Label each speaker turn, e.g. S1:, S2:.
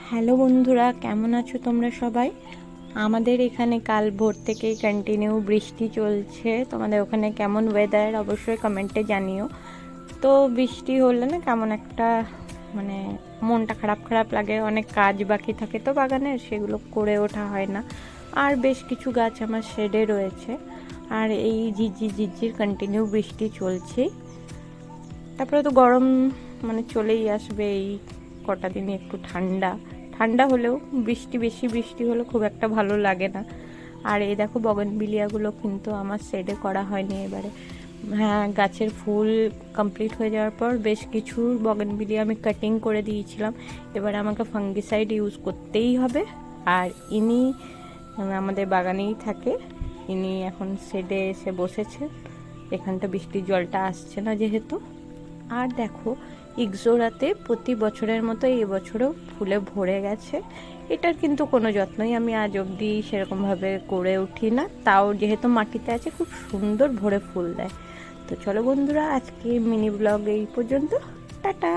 S1: Hello বন্ধুরা, কেমন আছো তোমরা সবাই? আমাদের এখানে কাল ভোর থেকেই কন্টিনিউ বৃষ্টি চলছে। তোমাদের ওখানে কেমন ওয়েদার অবশ্যই কমেন্টে জানিও। তো বৃষ্টি হলে না কেমন একটা মানে মনটা খারাপ খারাপ লাগে। অনেক কাজ বাকি থাকে তো বাগানের, সেগুলো করে ওঠা হয় না। আর বেশ কিছু গাছ আমার শেডে রয়েছে, আর এই ঝিরঝির কন্টিনিউ বৃষ্টি চলছে। তারপরে তো গরম চলেই আসবে। এই কটা দিনে একটু ঠান্ডা ঠান্ডা হলেও বেশি বৃষ্টি হলে খুব একটা ভালো লাগে না। আর এই দেখো বগনভিলিয়াগুলো কিন্তু আমার শেডে করা হয়নি এবারে। হ্যাঁ, গাছের ফুল কমপ্লিট হয়ে যাওয়ার পর বেশ কিছু বগনভিলিয়া আমি কাটিং করে দিয়েছিলাম। এবারে আমাকে ফাঙ্গিসাইড ইউজ করতেই হবে। আর ইনি আমাদের বাগানেই থাকে, ইনি এখন শেডে এসে বসেছে। এখানটা বৃষ্টির জলটা আসছে না যেহেতু। আর দেখো, ইকজোরাতে প্রতি বছরের মতো এই বছরও ফুলে ভরে গেছে। এটার কিন্তু কোনো যত্নই আমি আজ অবধি সেরকমভাবে করে উঠি না, তাও যেহেতু মাটিতে আছে খুব সুন্দর ভরে ফুল দেয়। তো চলো বন্ধুরা, আজকে মিনি ব্লগ এই পর্যন্ত। টাটা।